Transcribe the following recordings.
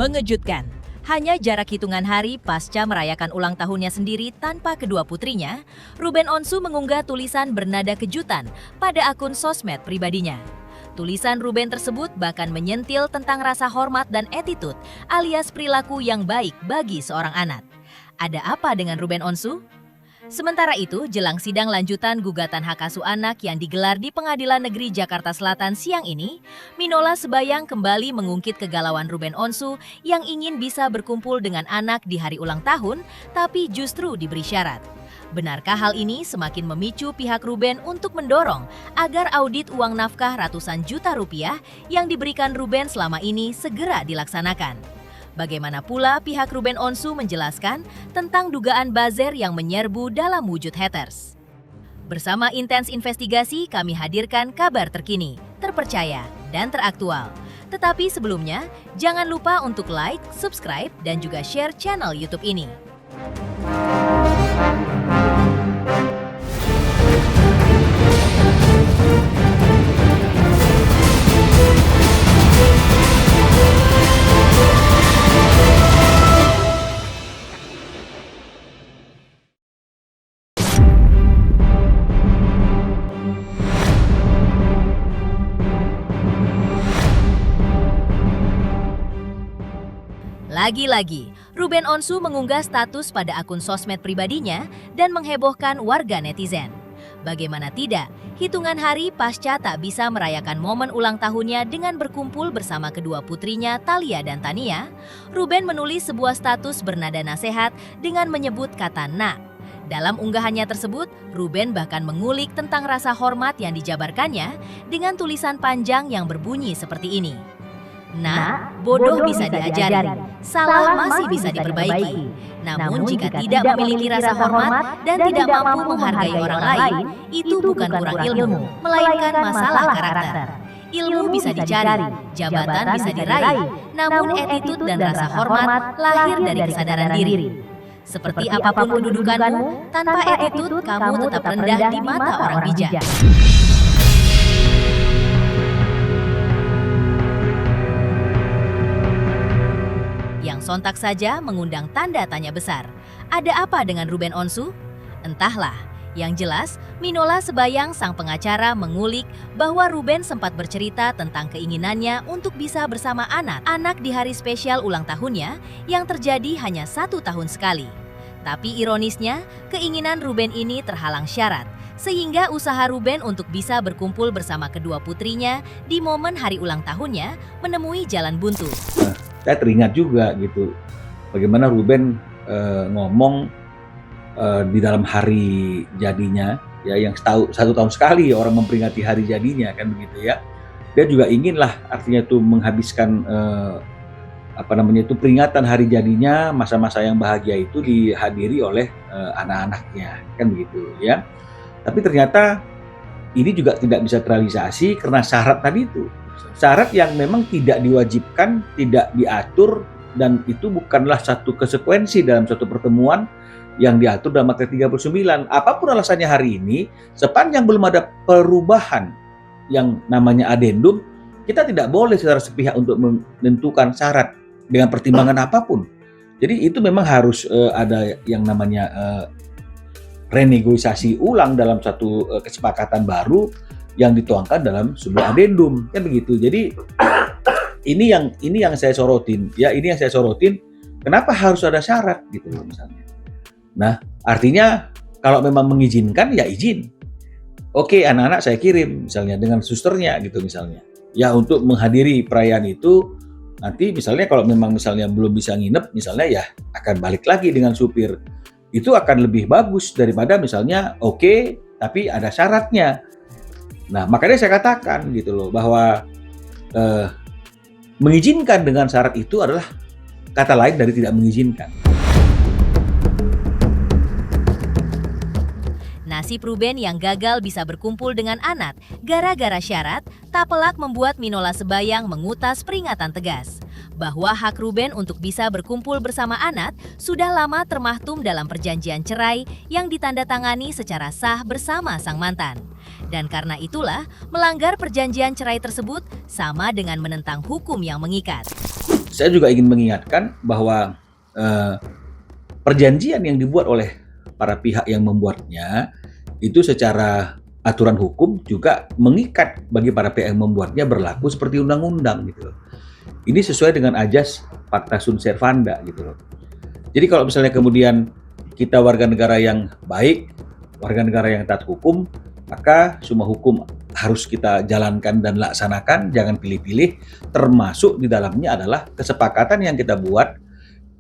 Mengejutkan, hanya jarak hitungan hari pasca merayakan ulang tahunnya sendiri tanpa kedua putrinya, Ruben Onsu mengunggah tulisan bernada kejutan pada akun sosmed pribadinya. Tulisan Ruben tersebut bahkan menyentil tentang rasa hormat dan attitude alias perilaku yang baik bagi seorang anak. Ada apa dengan Ruben Onsu? Sementara itu, jelang sidang lanjutan gugatan hak asuh anak yang digelar di Pengadilan Negeri Jakarta Selatan siang ini, Minola Sebayang kembali mengungkit kegalauan Ruben Onsu yang ingin bisa berkumpul dengan anak di hari ulang tahun, tapi justru diberi syarat. Benarkah hal ini semakin memicu pihak Ruben untuk mendorong agar audit uang nafkah ratusan juta rupiah yang diberikan Ruben selama ini segera dilaksanakan? Bagaimana pula pihak Ruben Onsu menjelaskan tentang dugaan buzzer yang menyerbu dalam wujud haters. Bersama Intens Investigasi, kami hadirkan kabar terkini, terpercaya, dan teraktual. Tetapi sebelumnya, jangan lupa untuk like, subscribe, dan juga share channel YouTube ini. Lagi-lagi, Ruben Onsu mengunggah status pada akun sosmed pribadinya dan menghebohkan warga netizen. Bagaimana tidak, hitungan hari pasca tak bisa merayakan momen ulang tahunnya dengan berkumpul bersama kedua putrinya Thalia dan Tania, Ruben menulis sebuah status bernada nasihat dengan menyebut kata "nak". Dalam unggahannya tersebut, Ruben bahkan mengulik tentang rasa hormat yang dijabarkannya dengan tulisan panjang yang berbunyi seperti ini. Nak, bodoh bisa diajari, salah masih bisa diperbaiki. Namun jika tidak memiliki rasa hormat dan tidak mampu menghargai orang lain, itu bukan kurang ilmu, melainkan masalah karakter. Ilmu bisa dicari, jabatan bisa diraih, namun attitude dan rasa hormat lahir dari kesadaran diri. Seperti apapun kedudukanmu, tanpa attitude kamu tetap rendah di mata orang bijak. Sontak saja mengundang tanda tanya besar. Ada apa dengan Ruben Onsu? Entahlah. Yang jelas, Minola Sebayang sang pengacara mengulik bahwa Ruben sempat bercerita tentang keinginannya untuk bisa bersama anak-anak di hari spesial ulang tahunnya yang terjadi hanya 1 tahun sekali. Tapi ironisnya, keinginan Ruben ini terhalang syarat, sehingga usaha Ruben untuk bisa berkumpul bersama kedua putrinya di momen hari ulang tahunnya menemui jalan buntu. Saya teringat juga gitu, bagaimana Ruben ngomong di dalam hari jadinya, ya yang 1 tahun sekali orang memperingati hari jadinya kan begitu ya. Dia juga inginlah artinya itu menghabiskan peringatan hari jadinya, masa-masa yang bahagia itu dihadiri oleh anak-anaknya kan begitu ya. Tapi ternyata ini juga tidak bisa terrealisasi karena syarat tadi itu. Syarat yang memang tidak diwajibkan, tidak diatur, dan itu bukanlah satu konsekuensi dalam suatu pertemuan yang diatur dalam materi 39. Apapun alasannya hari ini, sepanjang belum ada perubahan yang namanya adendum, kita tidak boleh secara sepihak untuk menentukan syarat dengan pertimbangan apapun. Jadi itu memang harus ada yang namanya renegosiasi ulang dalam satu kesepakatan baru yang dituangkan dalam sebuah adendum kan begitu. Jadi ini yang saya sorotin ya, ini yang saya sorotin, kenapa harus ada syarat gitu misalnya. Nah, artinya kalau memang mengizinkan ya izin. Oke, anak-anak saya kirim misalnya dengan susternya gitu misalnya. Ya untuk menghadiri perayaan itu, nanti misalnya kalau memang misalnya belum bisa nginep misalnya ya akan balik lagi dengan supir. Itu akan lebih bagus daripada misalnya oke, tapi ada syaratnya. Nah, makanya saya katakan gitu loh bahwa mengizinkan dengan syarat itu adalah kata lain dari tidak mengizinkan. Nasib Ruben yang gagal bisa berkumpul dengan anak gara-gara syarat tak pelak membuat Minola Sebayang mengutas peringatan tegas bahwa hak Ruben untuk bisa berkumpul bersama anak sudah lama termahtum dalam perjanjian cerai yang ditandatangani secara sah bersama sang mantan. Dan karena itulah, melanggar perjanjian cerai tersebut sama dengan menentang hukum yang mengikat. saya juga ingin mengingatkan bahwa perjanjian yang dibuat oleh para pihak yang membuatnya itu secara aturan hukum juga mengikat bagi para pihak yang membuatnya berlaku seperti undang-undang gitu loh. Ini sesuai dengan ajas Pacta Sunt Servanda gitu loh. Jadi kalau misalnya kemudian kita warga negara yang baik, warga negara yang taat hukum, maka semua hukum harus kita jalankan dan laksanakan, jangan pilih-pilih, termasuk di dalamnya adalah kesepakatan yang kita buat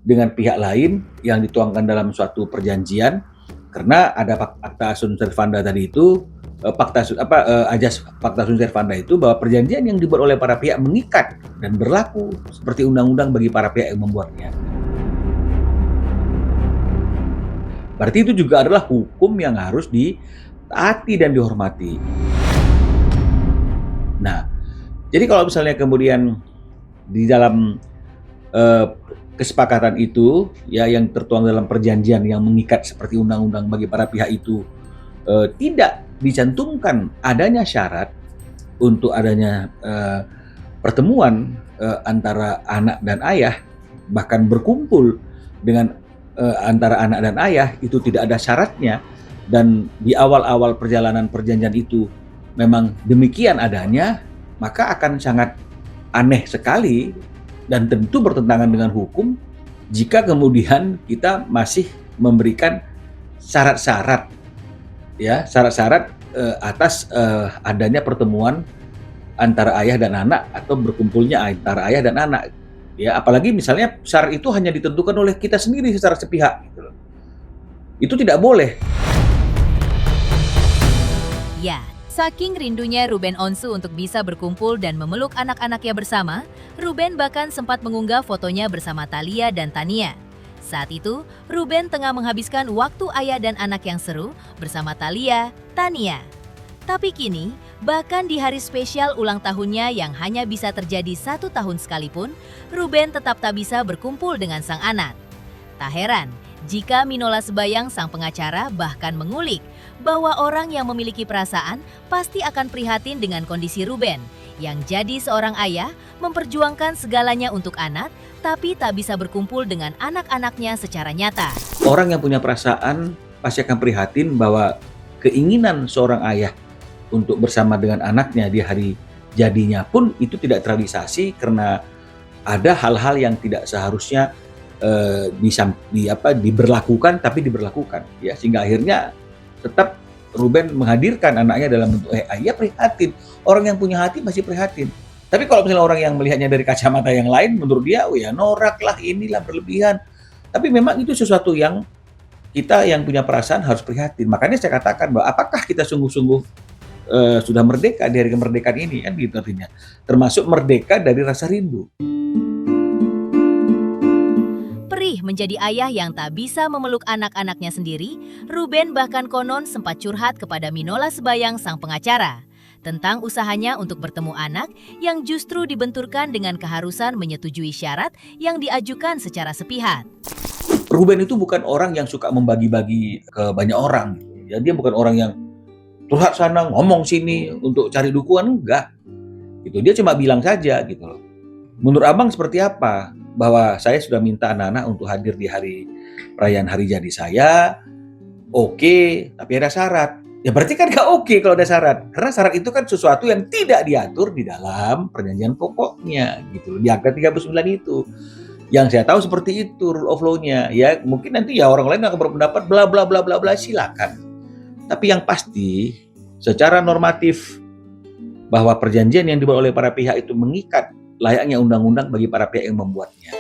dengan pihak lain yang dituangkan dalam suatu perjanjian, karena ada Pacta Sunt Servanda tadi itu, ajas Pacta Sunt Servanda itu bahwa perjanjian yang dibuat oleh para pihak mengikat dan berlaku seperti undang-undang bagi para pihak yang membuatnya. Berarti itu juga adalah hukum yang harus ditaati dan dihormati. Nah, jadi kalau misalnya kemudian di dalam kesepakatan itu ya yang tertuang dalam perjanjian yang mengikat seperti undang-undang bagi para pihak itu tidak dicantumkan adanya syarat untuk adanya pertemuan antara anak dan ayah, bahkan berkumpul dengan antara anak dan ayah itu tidak ada syaratnya, dan di awal-awal perjalanan perjanjian itu memang demikian adanya, maka akan sangat aneh sekali dan tentu bertentangan dengan hukum jika kemudian kita masih memberikan syarat-syarat ya, syarat-syarat atas adanya pertemuan antara ayah dan anak atau berkumpulnya antara ayah dan anak. Ya, apalagi misalnya syarat itu hanya ditentukan oleh kita sendiri secara sepihak gitu loh. Itu tidak boleh. Ya, saking rindunya Ruben Onsu untuk bisa berkumpul dan memeluk anak-anaknya bersama, Ruben bahkan sempat mengunggah fotonya bersama Thalia dan Tania. Saat itu, Ruben tengah menghabiskan waktu ayah dan anak yang seru bersama Thalia, Tania. Tapi kini, bahkan di hari spesial ulang tahunnya yang hanya bisa terjadi 1 tahun sekalipun, Ruben tetap tak bisa berkumpul dengan sang anak. Tak heran jika Minola Sebayang sang pengacara bahkan mengulik bahwa orang yang memiliki perasaan pasti akan prihatin dengan kondisi Ruben, yang jadi seorang ayah memperjuangkan segalanya untuk anak, tapi tak bisa berkumpul dengan anak-anaknya secara nyata. Orang yang punya perasaan pasti akan prihatin bahwa keinginan seorang ayah untuk bersama dengan anaknya di hari jadinya pun itu tidak terrealisasi karena ada hal-hal yang tidak seharusnya diberlakukan tapi diberlakukan ya, sehingga akhirnya tetap Ruben menghadirkan anaknya dalam bentuk ia prihatin. Orang yang punya hati pasti prihatin. Tapi kalau misalnya orang yang melihatnya dari kacamata yang lain, menurut dia oh ya norak lah, inilah berlebihan. Tapi memang itu sesuatu yang kita yang punya perasaan harus prihatin. Makanya saya katakan bahwa apakah kita sungguh-sungguh sudah merdeka dari kemerdekaan ini kan gitu artinya, termasuk merdeka dari rasa rindu. Perih menjadi ayah yang tak bisa memeluk anak-anaknya sendiri, Ruben bahkan konon sempat curhat kepada Minola Sebayang sang pengacara tentang usahanya untuk bertemu anak yang justru dibenturkan dengan keharusan menyetujui syarat yang diajukan secara sepihak. Ruben itu bukan orang yang suka membagi-bagi ke banyak orang. Ya, dia bukan orang yang curhat sana, ngomong sini untuk cari dukungan, enggak. Gitu. Dia cuma bilang saja gitu loh. Menurut Abang seperti apa? Bahwa saya sudah minta anak-anak untuk hadir di hari perayaan hari jadi saya. Oke, tapi ada syarat. Ya berarti kan nggak oke kalau ada syarat. Karena syarat itu kan sesuatu yang tidak diatur di dalam perjanjian pokoknya gitu. Di angka 39 itu. Yang saya tahu seperti itu rule of law-nya. Ya mungkin nanti ya orang lain akan berpendapat bla bla bla bla bla, silakan. Tapi yang pasti secara normatif bahwa perjanjian yang dibuat oleh para pihak itu mengikat layaknya undang-undang bagi para pihak yang membuatnya.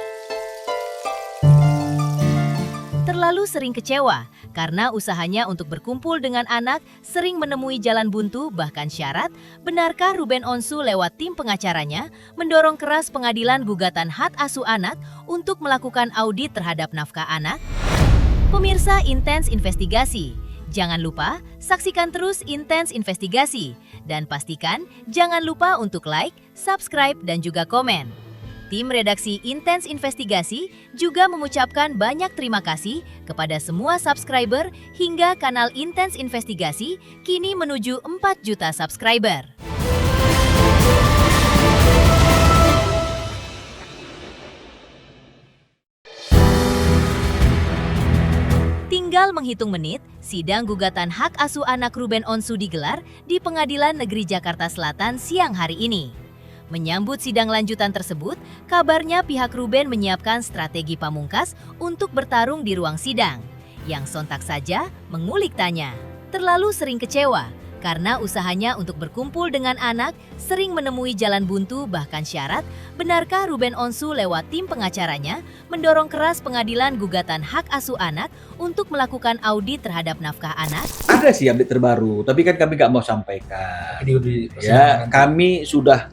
Terlalu sering kecewa karena usahanya untuk berkumpul dengan anak sering menemui jalan buntu bahkan syarat. Benarkah Ruben Onsu lewat tim pengacaranya mendorong keras pengadilan gugatan hak asuh anak untuk melakukan audit terhadap nafkah anak? Pemirsa Intens Investigasi, jangan lupa saksikan terus Intens Investigasi dan pastikan jangan lupa untuk like, subscribe dan juga komen. Tim redaksi Intens Investigasi juga mengucapkan banyak terima kasih kepada semua subscriber hingga kanal Intens Investigasi kini menuju 4 juta subscriber. Tinggal menghitung menit, sidang gugatan hak asuh anak Ruben Onsu digelar di Pengadilan Negeri Jakarta Selatan siang hari ini. Menyambut sidang lanjutan tersebut, kabarnya pihak Ruben menyiapkan strategi pamungkas untuk bertarung di ruang sidang, yang sontak saja mengulik tanya. Terlalu sering kecewa, karena usahanya untuk berkumpul dengan anak sering menemui jalan buntu bahkan syarat, benarkah Ruben Onsu lewat tim pengacaranya mendorong keras pengadilan gugatan hak asuh anak untuk melakukan audit terhadap nafkah anak? Ada sih update terbaru, tapi kan kami nggak mau sampaikan. Di Ya, kami sudah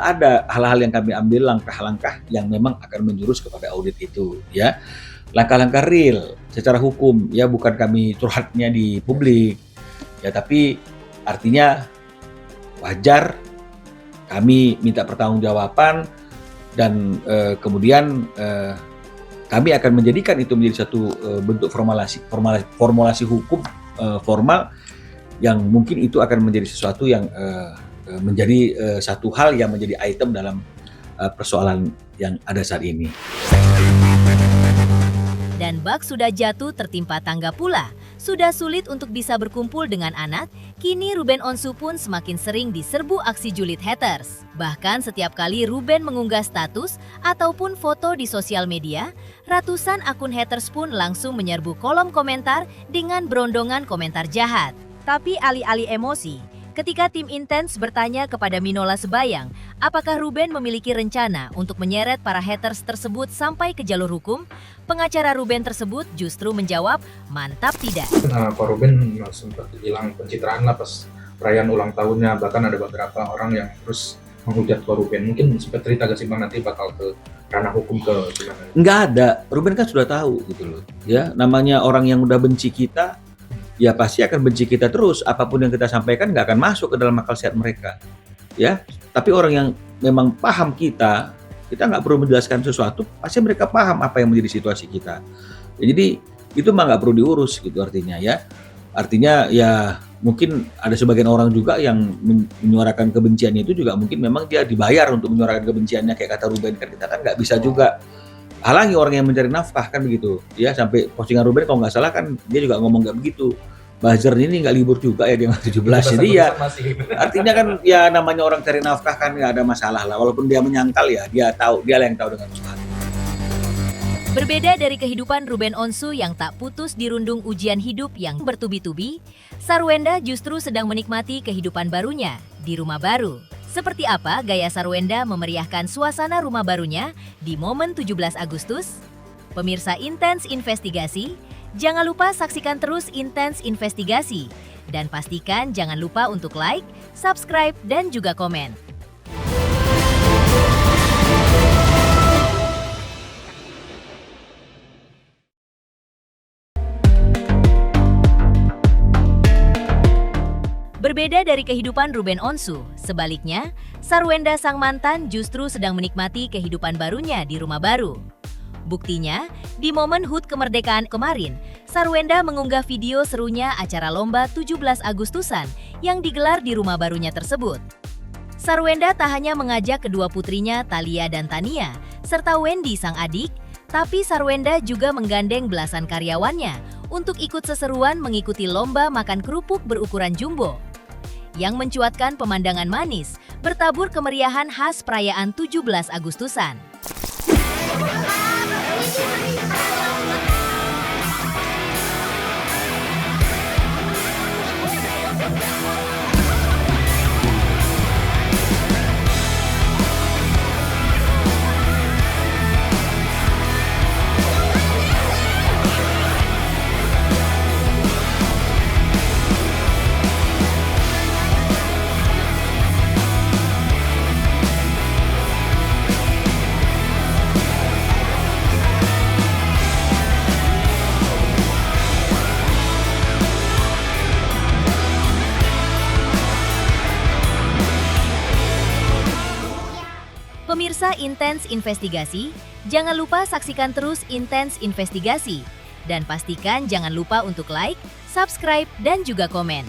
ada hal-hal yang kami ambil, langkah-langkah yang memang akan menjurus kepada audit itu, ya. Langkah-langkah real secara hukum, ya, bukan kami curhatnya di publik. Ya, tapi artinya wajar kami minta pertanggungjawaban dan kemudian kami akan menjadikan itu menjadi satu bentuk formulasi hukum formal yang mungkin itu akan menjadi sesuatu yang menjadi satu hal yang menjadi item dalam persoalan yang ada saat ini. Dan bak sudah jatuh tertimpa tangga pula. Sudah sulit untuk bisa berkumpul dengan anak, kini Ruben Onsu pun semakin sering diserbu aksi julid haters. Bahkan setiap kali Ruben mengunggah status ataupun foto di sosial media, ratusan akun haters pun langsung menyerbu kolom komentar dengan berondongan komentar jahat. Tapi alih-alih emosi, ketika tim Intens bertanya kepada Minola Sebayang, apakah Ruben memiliki rencana untuk menyeret para haters tersebut sampai ke jalur hukum, pengacara Ruben tersebut justru menjawab, mantap tidak. Pak Ruben sempat hilang pencitraan lah pas perayaan ulang tahunnya, bahkan ada beberapa orang yang terus menghujat Pak Ruben. Mungkin sempat cerita gak sih Bang nanti bakal ke ranah hukum ke gimana? Nggak ada, Ruben kan sudah tahu gitu loh. Ya, namanya orang yang udah benci kita, ya pasti akan benci kita terus. Apapun yang kita sampaikan nggak akan masuk ke dalam akal sehat mereka. Ya, tapi orang yang memang paham kita nggak perlu menjelaskan sesuatu, pasti mereka paham apa yang menjadi situasi kita. Ya, jadi itu mah nggak perlu diurus gitu artinya ya. Artinya ya mungkin ada sebagian orang juga yang menyuarakan kebenciannya itu juga mungkin memang dia dibayar untuk menyuarakan kebenciannya kayak kata Ruben, kan kita kan nggak bisa juga halangi orang yang mencari nafkah kan begitu. Ya sampai postingan Ruben kalau nggak salah kan dia juga ngomong nggak begitu. Buzzer ini nggak libur juga ya dia 17, jadi ya artinya kan ya namanya orang cari nafkah kan nggak ada masalah lah, walaupun dia menyangkal ya dia yang tahu dengan Tuhan. Berbeda dari kehidupan Ruben Onsu yang tak putus dirundung ujian hidup yang bertubi-tubi, Sarwenda justru sedang menikmati kehidupan barunya di rumah baru. Seperti apa gaya Sarwenda memeriahkan suasana rumah barunya di momen 17 Agustus? Pemirsa Intens Investigasi, jangan lupa saksikan terus Intens Investigasi. Dan pastikan jangan lupa untuk like, subscribe, dan juga komen. Berbeda dari kehidupan Ruben Onsu, sebaliknya, Sarwenda sang mantan justru sedang menikmati kehidupan barunya di rumah baru. Buktinya, di momen HUT kemerdekaan kemarin, Sarwenda mengunggah video serunya acara lomba 17 Agustusan yang digelar di rumah barunya tersebut. Sarwenda tak hanya mengajak kedua putrinya Thalia dan Tania, serta Wendy sang adik, tapi Sarwenda juga menggandeng belasan karyawannya untuk ikut seseruan mengikuti lomba makan kerupuk berukuran jumbo, yang mencuatkan pemandangan manis bertabur kemeriahan khas perayaan 17 Agustusan. Pemirsa Intens Investigasi, jangan lupa saksikan terus Intens Investigasi. Dan pastikan jangan lupa untuk like, subscribe, dan juga komen.